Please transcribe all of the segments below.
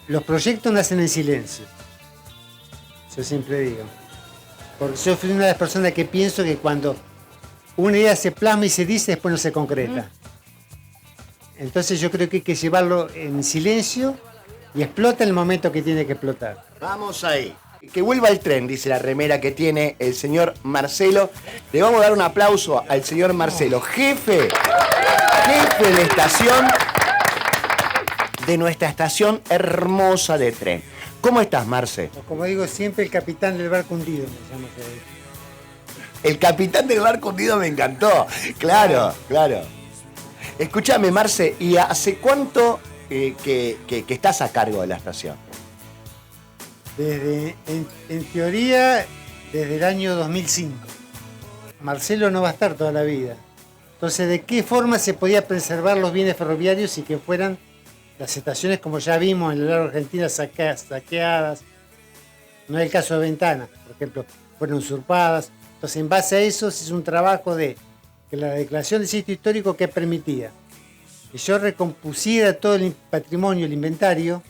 los proyectos nacen en silencio. Yo siempre digo. Porque yo fui una de las personas que pienso que cuando una idea se plasma y se dice, después no se concreta. Entonces yo creo que hay que llevarlo en silencio y explota en el momento que tiene que explotar. Vamos ahí. Que vuelva el tren, dice la remera que tiene el señor Marcelo. Le vamos a dar un aplauso al señor Marcelo, jefe de la estación, de nuestra estación hermosa de tren. ¿Cómo estás, Marce? Como digo siempre, el capitán del barco hundido me llama. El capitán del barco hundido me encantó. Claro. Escúchame, Marce, ¿y hace cuánto que estás a cargo de la estación? En teoría, desde el año 2005. Marcelo no va a estar toda la vida. Entonces, ¿de qué forma se podía preservar los bienes ferroviarios y que fueran las estaciones, como ya vimos en la larga Argentina, saqueadas? No es el caso de Ventana, por ejemplo, fueron usurpadas. Entonces, en base a eso, se hizo un trabajo de que la declaración de sitio histórico que permitía que yo recompusiera todo el patrimonio, el inventario.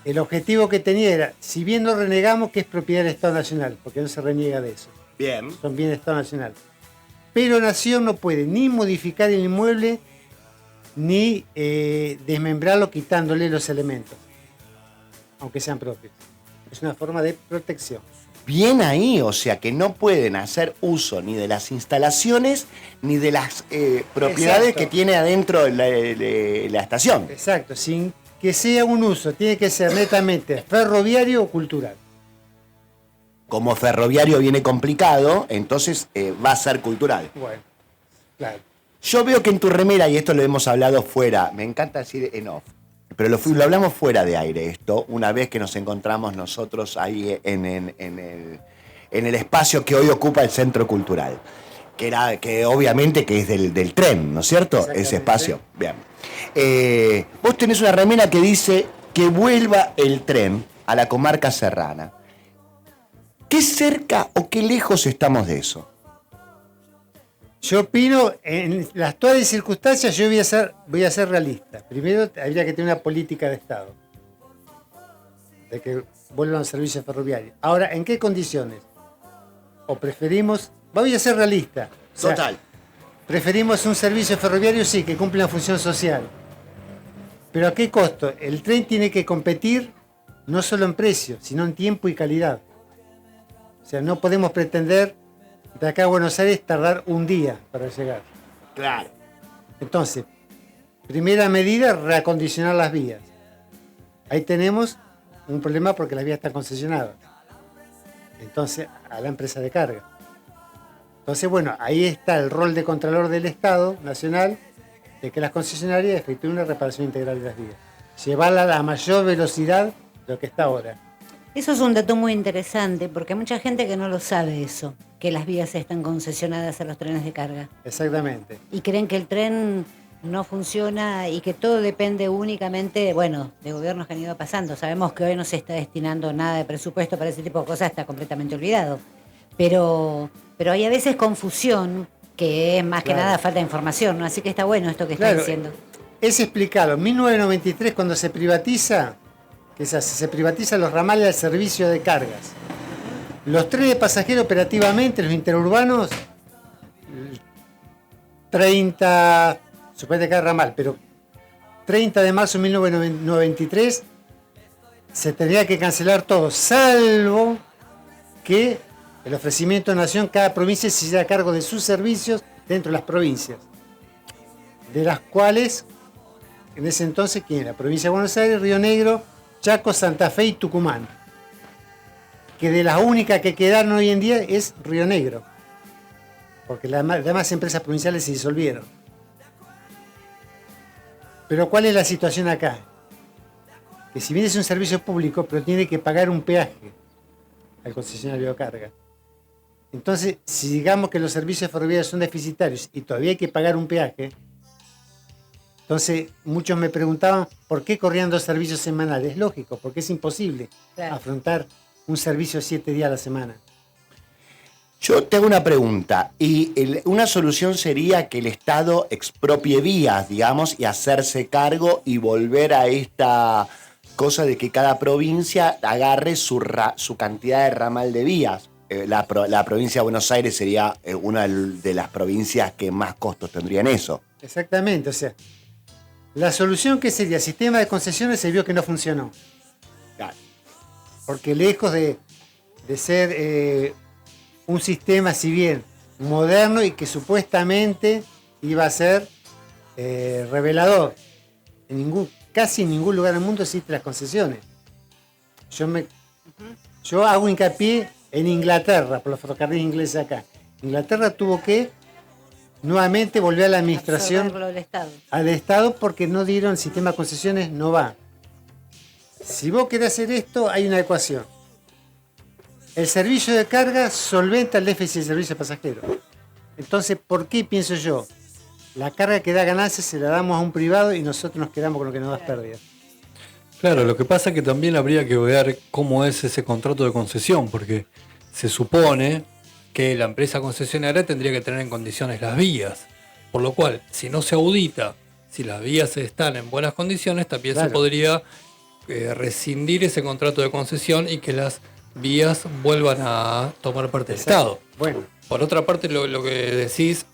El objetivo que tenía era, si bien no renegamos que es propiedad del Estado Nacional, porque no se reniega de eso. Bien. Son bienes del Estado Nacional. Pero Nación no puede ni modificar el inmueble, ni desmembrarlo quitándole los elementos, aunque sean propios. Es una forma de protección. Bien ahí, o sea que no pueden hacer uso ni de las instalaciones ni de las propiedades que tiene adentro la estación. Exacto, sin que sea un uso, tiene que ser netamente ferroviario o cultural. Como ferroviario viene complicado, entonces va a ser cultural. Bueno, claro. Yo veo que en tu remera, y esto lo hemos hablado fuera, me encanta decir en off, pero lo hablamos fuera de aire esto, una vez que nos encontramos nosotros ahí en el espacio que hoy ocupa el Centro Cultural, que obviamente que es del tren, ¿no es cierto? Ese espacio. Bien. Vos tenés una remera que dice que vuelva el tren a la comarca serrana. ¿Qué cerca o qué lejos estamos de eso? Yo opino, en las actuales circunstancias, yo voy a ser realista. Primero, habría que tener una política de Estado, de que vuelvan los servicios ferroviarios. Ahora, ¿en qué condiciones? O preferimos, voy a ser realista. O sea, Total. Preferimos un servicio ferroviario, sí, que cumple una función social. Pero ¿a qué costo? El tren tiene que competir no solo en precio, sino en tiempo y calidad. O sea, no podemos pretender de acá a Buenos Aires tardar un día para llegar. Claro. Entonces, primera medida, reacondicionar las vías. Ahí tenemos un problema porque las vías están concesionadas. Entonces, a la empresa de carga. Entonces, bueno, ahí está el rol de Contralor del Estado Nacional de que las concesionarias efectúen una reparación integral de las vías. Llevarla a la mayor velocidad de lo que está ahora. Eso es un dato muy interesante, porque hay mucha gente que no lo sabe eso, que las vías están concesionadas a los trenes de carga. Exactamente. Y creen que el tren no funciona y que todo depende únicamente, bueno, de gobiernos que han ido pasando. Sabemos que hoy no se está destinando nada de presupuesto para ese tipo de cosas, está completamente olvidado. Pero hay a veces confusión, que es más que nada falta de información, ¿no? Así que está bueno esto que está diciendo. Es explicarlo. En 1993, cuando se privatiza, se privatizan los ramales al servicio de cargas. Los trenes de pasajeros operativamente, los interurbanos, 30, suponete cada ramal, pero 30 de marzo de 1993 se tendría que cancelar todo, salvo que el ofrecimiento de Nación, cada provincia se hiciera cargo de sus servicios dentro de las provincias, de las cuales, en ese entonces, ¿quién era? Provincia de Buenos Aires, Río Negro, Chaco, Santa Fe y Tucumán. Que de las únicas que quedaron hoy en día es Río Negro, porque las demás empresas provinciales se disolvieron. Pero ¿cuál es la situación acá? Que si bien es un servicio público, pero tiene que pagar un peaje al concesionario de carga. Entonces, si digamos que los servicios ferroviarios son deficitarios y todavía hay que pagar un peaje, entonces muchos me preguntaban por qué corrían 2 servicios semanales. Es lógico, porque es imposible afrontar un servicio 7 días a la semana. Yo te hago una pregunta, y una solución sería que el Estado expropie vías, digamos, y hacerse cargo y volver a esta cosa de que cada provincia agarre su cantidad de ramal de vías. La provincia de Buenos Aires sería una de las provincias que más costos tendrían eso. Exactamente, o sea, la solución que sería sistema de concesiones se vio que no funcionó. Claro. Porque lejos de ser un sistema, si bien moderno y que supuestamente iba a ser revelador, casi en ningún lugar del mundo existen las concesiones. Yo hago hincapié en Inglaterra, por los ferrocarriles ingleses acá. Inglaterra tuvo que nuevamente volver a la administración al Estado porque no dieron el sistema de concesiones, no va. Si vos querés hacer esto, hay una ecuación. El servicio de carga solventa el déficit del servicio de pasajeros. Entonces, ¿por qué pienso yo? La carga que da ganancias se la damos a un privado y nosotros nos quedamos con lo que nos da pérdida. Claro, lo que pasa es que también habría que ver cómo es ese contrato de concesión, porque se supone que la empresa concesionaria tendría que tener en condiciones las vías, por lo cual, si no se audita, si las vías están en buenas condiciones, también se podría rescindir ese contrato de concesión y que las vías vuelvan a tomar parte del Estado. Bueno. Por otra parte, lo que decís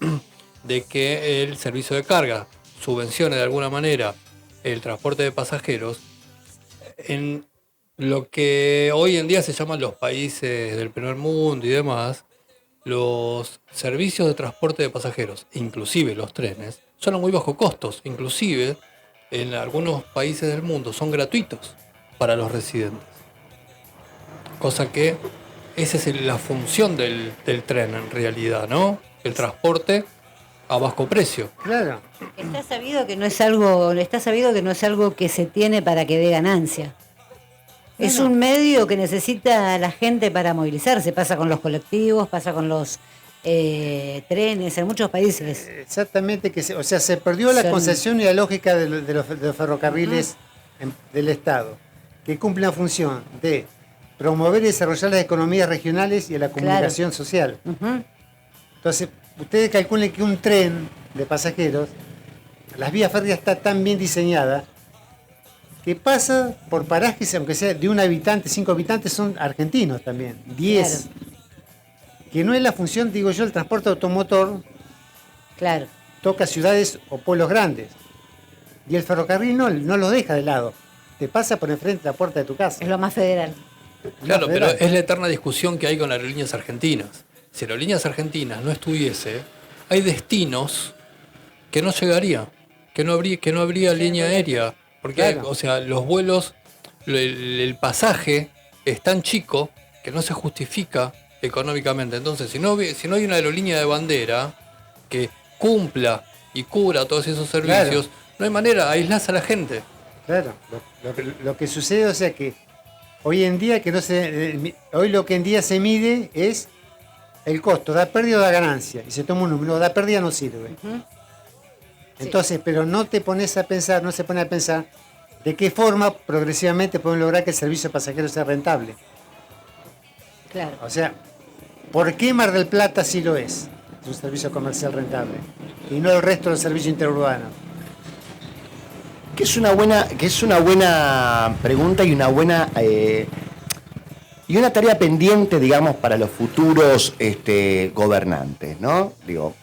de que el servicio de carga subvencione de alguna manera el transporte de pasajeros, en lo que hoy en día se llaman los países del primer mundo y demás, los servicios de transporte de pasajeros, inclusive los trenes, son a muy bajo costos. Inclusive en algunos países del mundo son gratuitos para los residentes. Cosa que esa es la función del tren en realidad, ¿no? El transporte a bajo precio. Claro. Está sabido que no es algo que se tiene para que dé ganancia. Es un medio que necesita la gente para movilizarse. Pasa con los colectivos, pasa con los trenes, en muchos países. Exactamente, se perdió la concesión y la lógica de los ferrocarriles del Estado, que cumple la función de promover y desarrollar las economías regionales y la comunicación social. Entonces, ustedes calculen que un tren de pasajeros, las vías férreas está tan bien diseñada que pasa por parajes, aunque sea de un habitante, 5 habitantes, son argentinos también, 10. Claro. Que no es la función, digo yo, el transporte automotor. Claro. Toca ciudades o pueblos grandes. Y el ferrocarril no los deja de lado. Te pasa por enfrente de la puerta de tu casa. Es lo más federal. Claro, pero es la eterna discusión que hay con las aerolíneas argentinas. Si Aerolíneas Argentinas no estuviese, hay destinos que no llegaría, que no habría línea aérea. Porque, o sea, los vuelos, el pasaje es tan chico que no se justifica económicamente. Entonces, si no hay una aerolínea de bandera que cumpla y cubra todos esos servicios, no hay manera, aislás a la gente. Claro, lo que sucede, o sea que hoy en día hoy lo que en día se mide es el costo, da pérdida o da ganancia, y se toma un número, da pérdida no sirve. Entonces, pero no se pone a pensar de qué forma progresivamente podemos lograr que el servicio de pasajeros sea rentable. Claro. O sea, ¿por qué Mar del Plata sí lo es? Es un servicio comercial rentable, y no el resto del servicio interurbano. Que es una buena pregunta y una buena y una tarea pendiente, digamos, para los futuros gobernantes, ¿no? Digo,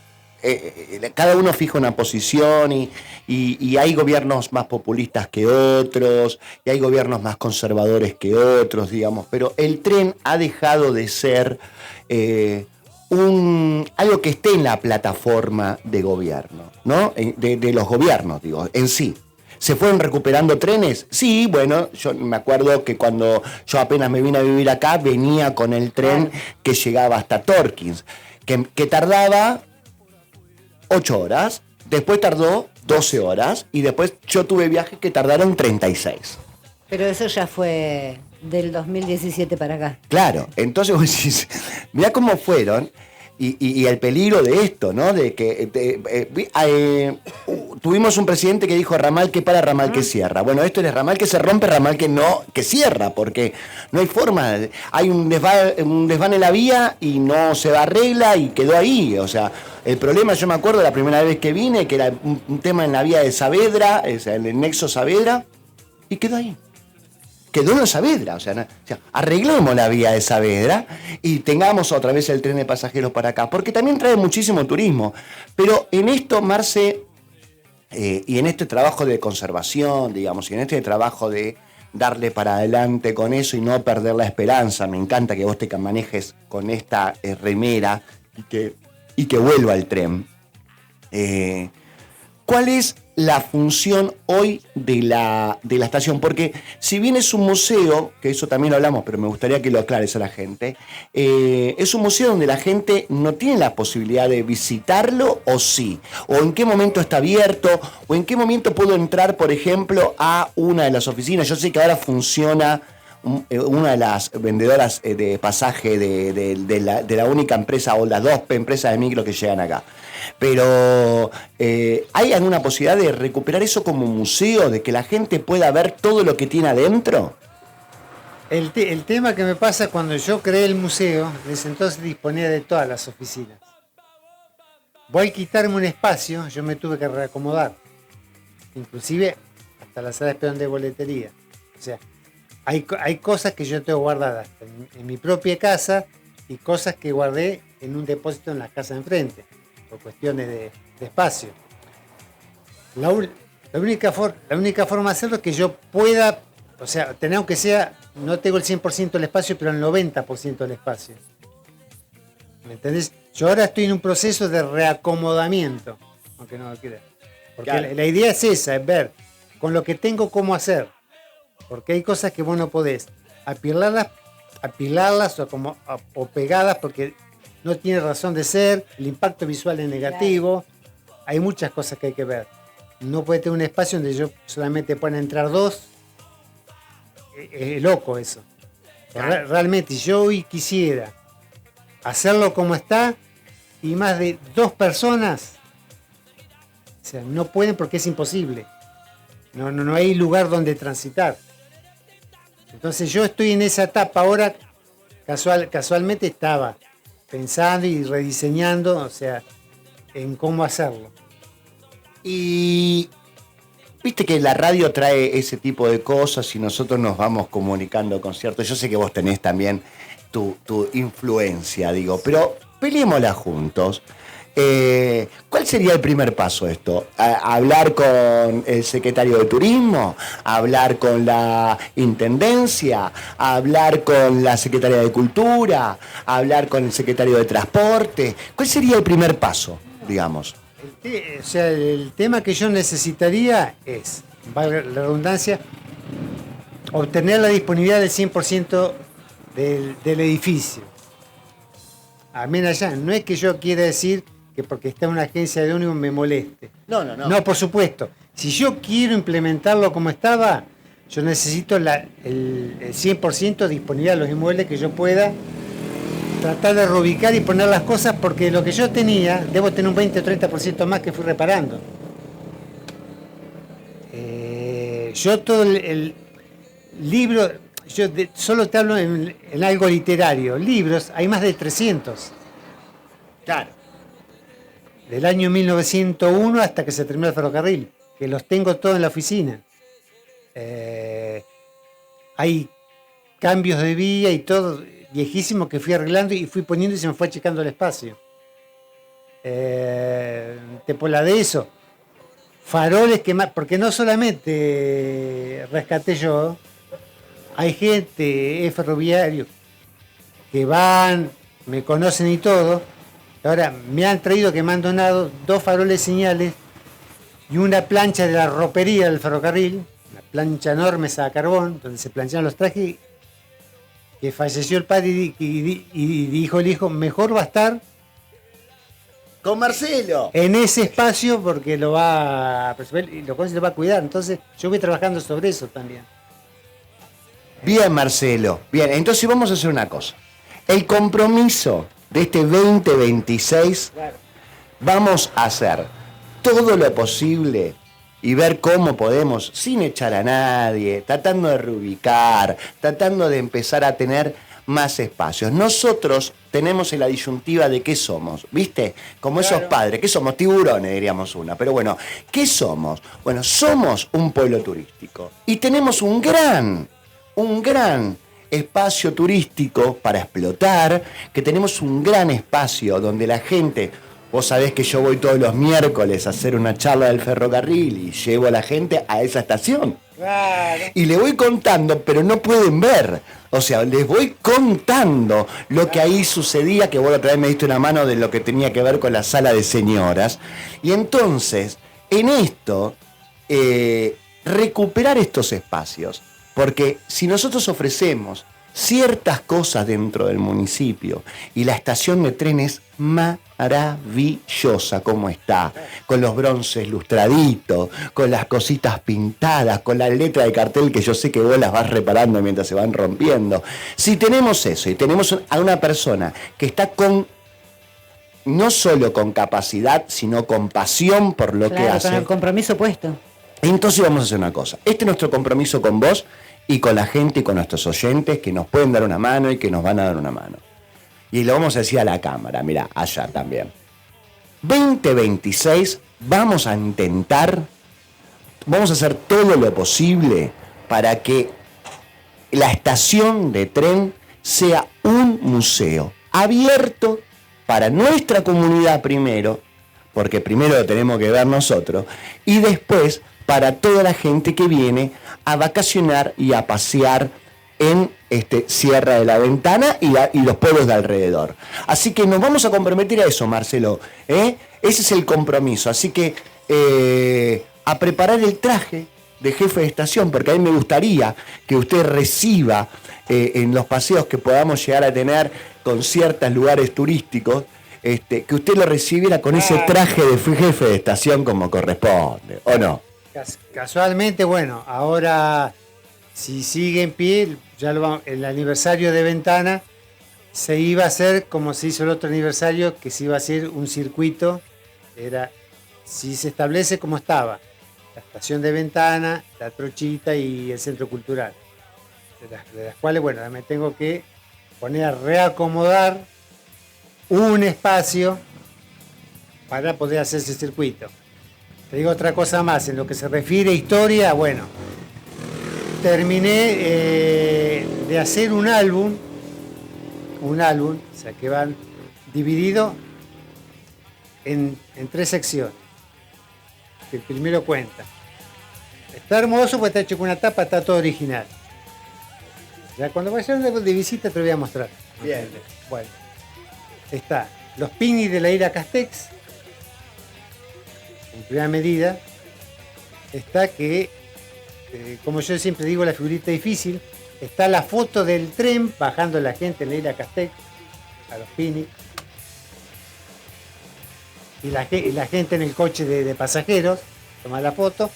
cada uno fija una posición y hay gobiernos más populistas que otros y hay gobiernos más conservadores que otros, digamos, pero el tren ha dejado de ser algo que esté en la plataforma de gobierno, ¿no? De los gobiernos, digo, en sí. ¿Se fueron recuperando trenes? Sí, bueno, yo me acuerdo que cuando yo apenas me vine a vivir acá, venía con el tren que llegaba hasta Torkins, que tardaba 8 horas, después tardó 12 horas y después yo tuve viajes que tardaron 36. Pero eso ya fue del 2017 para acá. Claro, entonces vos decís, mirá cómo fueron. Y el peligro de esto, ¿no? De que tuvimos un presidente que dijo ramal que para, ramal que cierra. Bueno, esto es ramal que se rompe, ramal que cierra, porque no hay forma. Hay un desván en la vía y no se arregla y quedó ahí. O sea, el problema, yo me acuerdo la primera vez que vine, que era un tema en la vía de Saavedra, el nexo Saavedra, y quedó ahí. quedó en Saavedra. O sea, arreglemos la vía de Saavedra y tengamos otra vez el tren de pasajeros para acá, porque también trae muchísimo turismo. Pero en esto, Marce, y en este trabajo de conservación, digamos, y en este trabajo de darle para adelante con eso y no perder la esperanza, me encanta que vos te manejes con esta remera y que vuelva el tren. ¿Cuál es la función hoy de la estación? Porque si bien es un museo, que eso también lo hablamos, pero me gustaría que lo aclares a la gente, es un museo donde la gente no tiene la posibilidad de visitarlo, o sí, o en qué momento está abierto, o en qué momento puedo entrar, por ejemplo, a una de las oficinas. Yo sé que ahora funciona una de las vendedoras de pasaje de la única empresa, o las dos empresas de micro que llegan acá. Pero ¿hay alguna posibilidad de recuperar eso como museo, de que la gente pueda ver todo lo que tiene adentro? El tema que me pasa cuando yo creé el museo, desde entonces disponía de todas las oficinas. Voy a quitarme un espacio, yo me tuve que reacomodar, inclusive hasta la sala de peón de boletería. O sea, hay cosas que yo tengo guardadas en mi propia casa y cosas que guardé en un depósito en la casa de enfrente, por cuestiones de espacio. La única forma de hacerlo es que yo pueda, o sea, tener aunque sea, no tengo el 100% del espacio, pero el 90% del espacio. ¿Me entendés? Yo ahora estoy en un proceso de reacomodamiento, aunque no lo quiera. Porque claro, la idea es esa, es ver con lo que tengo cómo hacer. Porque hay cosas que vos no podés apilarlas o pegadas porque no tiene razón de ser, el impacto visual es negativo, claro. Hay muchas cosas que hay que ver. No puede tener un espacio donde yo solamente puedan entrar dos. Es loco eso. Claro. Realmente, si yo hoy quisiera hacerlo como está y más de 2 personas, o sea, no pueden porque es imposible. No hay lugar donde transitar. Entonces yo estoy en esa etapa ahora, casualmente estaba pensando y rediseñando, o sea, en cómo hacerlo. Y viste que la radio trae ese tipo de cosas y nosotros nos vamos comunicando con cierto. Yo sé que vos tenés también tu influencia, digo, pero peleémosla juntos. ¿Cuál sería el primer paso de esto? ¿Hablar con el secretario de Turismo? ¿Hablar con la Intendencia? ¿Hablar con la Secretaría de Cultura? ¿Hablar con el secretario de Transporte? ¿Cuál sería el primer paso, digamos? O sea, el tema que yo necesitaría es, valga la redundancia, obtener la disponibilidad del 100% del edificio. Amén allá, no es que yo quiera decir que porque está en una agencia de ómnibus me moleste. No. No, por supuesto. Si yo quiero implementarlo como estaba, yo necesito el 100% de disponibilidad de los inmuebles que yo pueda tratar de reubicar y poner las cosas, porque lo que yo tenía, debo tener un 20 o 30% más que fui reparando. Yo todo el libro, solo te hablo en algo literario. Libros, hay más de 300. Claro. Del año 1901 hasta que se terminó el ferrocarril, que los tengo todos en la oficina. Hay cambios de vía y todo viejísimo que fui arreglando y fui poniendo y se me fue achicando el espacio. Por la de eso, faroles que más, porque no solamente rescaté yo, hay gente, ferroviario, que van, me conocen y todo. Ahora me han traído, que me han donado 2 faroles señales y una plancha de la ropería del ferrocarril, una plancha enorme esa de carbón, donde se planchaban los trajes, que falleció el padre y dijo el hijo, mejor va a estar con Marcelo en ese espacio porque lo va a resolver y lo va a cuidar. Entonces yo voy trabajando sobre eso también. Bien, Marcelo. Bien, entonces vamos a hacer una cosa. El compromiso de este 2026, claro, vamos a hacer todo lo posible y ver cómo podemos, sin echar a nadie, tratando de reubicar, tratando de empezar a tener más espacios. Nosotros tenemos la disyuntiva de qué somos, ¿viste? Como claro, esos padres, ¿qué somos? Tiburones, diríamos una. Pero bueno, ¿qué somos? Bueno, somos un pueblo turístico y tenemos un gran un gran espacio turístico para explotar, que tenemos un gran espacio donde la gente, vos sabés que yo voy todos los miércoles a hacer una charla del ferrocarril y llevo a la gente a esa estación. Claro. Y le voy contando, pero no pueden ver. O sea, les voy contando lo que ahí sucedía, que vos otra vez me diste una mano de lo que tenía que ver con la sala de señoras. Y entonces, en esto, recuperar estos espacios. Porque si nosotros ofrecemos ciertas cosas dentro del municipio y la estación de tren es maravillosa como está, con los bronces lustraditos, con las cositas pintadas, con la letra de cartel que yo sé que vos las vas reparando mientras se van rompiendo. Si tenemos eso y tenemos a una persona que está con, no solo con capacidad, sino con pasión por lo que hace, con el compromiso puesto. entonces vamos a hacer una cosa. Este es nuestro compromiso con vos y con la gente y con nuestros oyentes que nos pueden dar una mano y que nos van a dar una mano. Y lo vamos a decir a la cámara, mira, allá también. 2026 vamos a intentar, vamos a hacer todo lo posible para que la estación de tren sea un museo abierto para nuestra comunidad primero, porque primero lo tenemos que ver nosotros, y después para toda la gente que viene a vacacionar y a pasear en Sierra de la Ventana y los pueblos de alrededor. Así que nos vamos a comprometer a eso, Marcelo. Ese es el compromiso. Así que a preparar el traje de jefe de estación, porque a mí me gustaría que usted reciba en los paseos que podamos llegar a tener con ciertos lugares turísticos, que usted lo recibiera con ese traje de jefe de estación como corresponde, ¿o no? Casualmente, bueno, ahora si sigue en pie, el aniversario de Ventana se iba a hacer como se hizo el otro aniversario, que se iba a hacer un circuito, si se establece como estaba, la estación de Ventana, la Trochita y el Centro Cultural, de las cuales, bueno, me tengo que poner a reacomodar un espacio para poder hacer ese circuito. Te digo otra cosa más, en lo que se refiere a historia, bueno, terminé de hacer un álbum, o sea que van dividido en 3 secciones. El primero cuenta. Está hermoso porque está hecho con una tapa, está todo original. Ya cuando vayan de visita te lo voy a mostrar. Bien. Bueno, está los picnics de la isla Castex. En primera medida está que, como yo siempre digo, la figurita difícil, está la foto del tren bajando la gente en la isla Castex a los picnics y la gente en el coche de pasajeros toma la foto,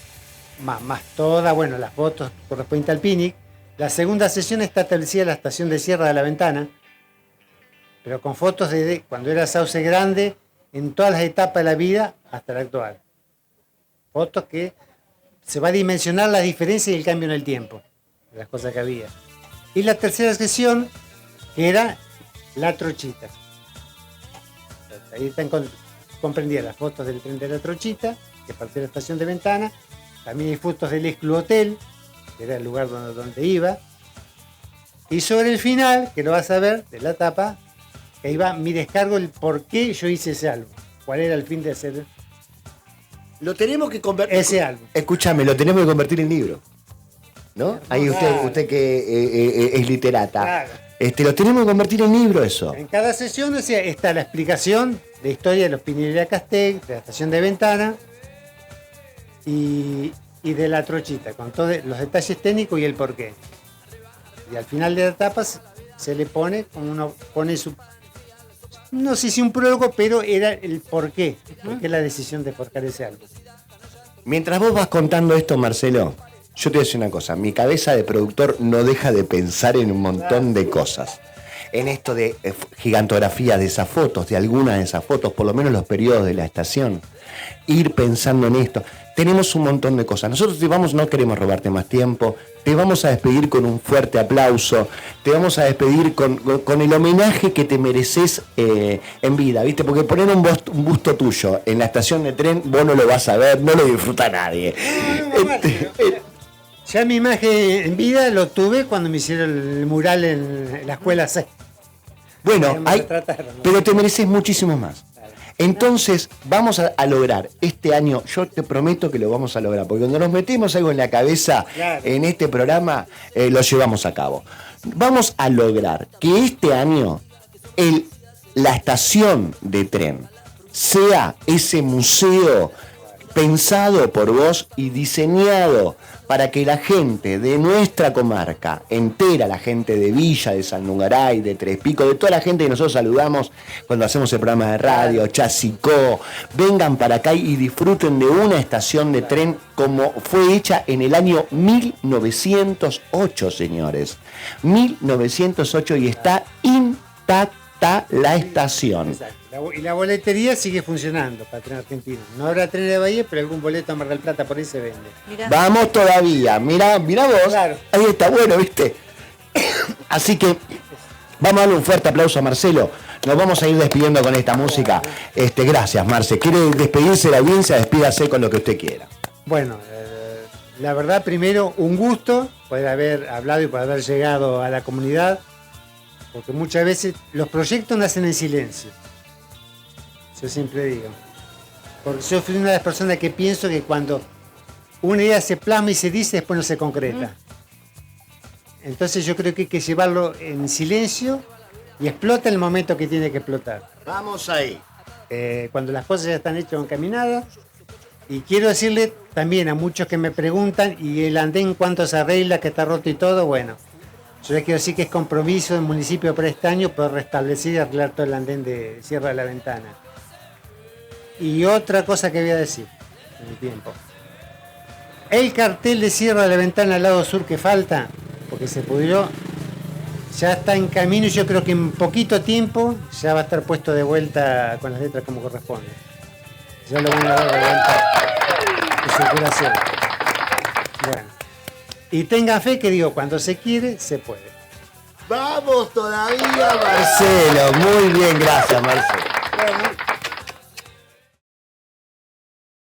más todas, bueno, las fotos correspondientes al picnic. La segunda sesión está establecida en la estación de Sierra de la Ventana, pero con fotos de cuando era Sauce Grande en todas las etapas de la vida hasta la actual. Fotos que se va a dimensionar la diferencia y el cambio en el tiempo de las cosas que había. Y la tercera sesión, que era la Trochita. Ahí están comprendidas las fotos del tren de la Trochita, que partió de la estación de Ventana. También hay fotos del Exclu Hotel, que era el lugar donde iba. Y sobre el final, que lo vas a ver, de la tapa, que ahí va mi descargo, el por qué yo hice ese álbum. ¿Cuál era el fin de hacer Lo tenemos que convertir. ese álbum? Escúchame, lo tenemos que convertir en libro. ¿No? Ahí usted que es literata. Claro. Lo tenemos que convertir en libro eso. En cada sesión, o sea, está la explicación de historia de los picnics de la Castex, de la estación de Ventana y de la Trochita, con todos los detalles técnicos y el porqué. Y al final de la etapa se le pone, como uno pone su, no sé si un prólogo, pero era el porqué, porque es la decisión de forjar ese álbum. Mientras vos vas contando esto, Marcelo, yo te voy a decir una cosa. Mi cabeza de productor no deja de pensar en un montón de cosas. En esto de gigantografía de esas fotos, de algunas de esas fotos, por lo menos los periodos de la estación. Ir pensando en esto. Tenemos un montón de cosas. Nosotros no queremos robarte más tiempo. Te vamos a despedir con un fuerte aplauso. Te vamos a despedir con el homenaje que te mereces en vida, ¿viste? Porque poner un busto tuyo en la estación de tren, vos no lo vas a ver, no lo disfruta nadie. Ya mi imagen en vida lo tuve cuando me hicieron el mural en la escuela 6. Bueno, Me retrataron, ¿no? pero te mereces muchísimo más. Entonces, vamos a lograr este año, yo te prometo que lo vamos a lograr, porque cuando nos metemos algo en la cabeza Claro. en este programa, lo llevamos a cabo. Vamos a lograr que este año la estación de tren sea ese museo pensado por vos y diseñado para que la gente de nuestra comarca entera, la gente de Villa, de San Lungaray, de Tres Picos, de toda la gente que nosotros saludamos cuando hacemos el programa de radio, Chasicó, vengan para acá y disfruten de una estación de tren como fue hecha en el año 1908, señores. 1908 y está intacta la estación. Exacto. Y la boletería sigue funcionando para Tren Argentino. No habrá Tren de Bahía, pero algún boleto a Mar del Plata por ahí se vende. Mirá. Vamos todavía, mirá vos, Claro. ahí está, bueno, ¿viste? Así que vamos a darle un fuerte aplauso a Marcelo. Nos vamos a ir despidiendo con esta música. Gracias, Marce. ¿Quiere despedirse de la audiencia? Despídase con lo que usted quiera. Bueno, la verdad, primero, un gusto poder haber hablado y poder haber llegado a la comunidad, porque muchas veces los proyectos nacen en silencio. Yo siempre digo. Porque yo fui una de las personas que pienso que cuando una idea se plasma y se dice, después no se concreta. Entonces yo creo que hay que llevarlo en silencio y explota en el momento que tiene que explotar. Vamos ahí. Cuando las cosas ya están hechas o encaminadas. Y quiero decirle también a muchos que me preguntan, ¿y el andén cuánto se arregla, que está roto y todo? Bueno, yo les quiero decir que es compromiso del municipio para este año poder restablecer y arreglar todo el andén de Sierra de la Ventana. Y otra cosa que voy a decir en mi tiempo. El cartel de Sierra de la Ventana al lado sur que falta, porque se pudrió, ya está en camino y yo creo que en poquito tiempo ya va a estar puesto de vuelta con las letras como corresponde. Ya lo van a dar de vuelta de circulación. Bueno. Y tengan fe que digo, cuando se quiere, se puede. Vamos todavía, Marcelo. Muy bien, gracias, Marcelo.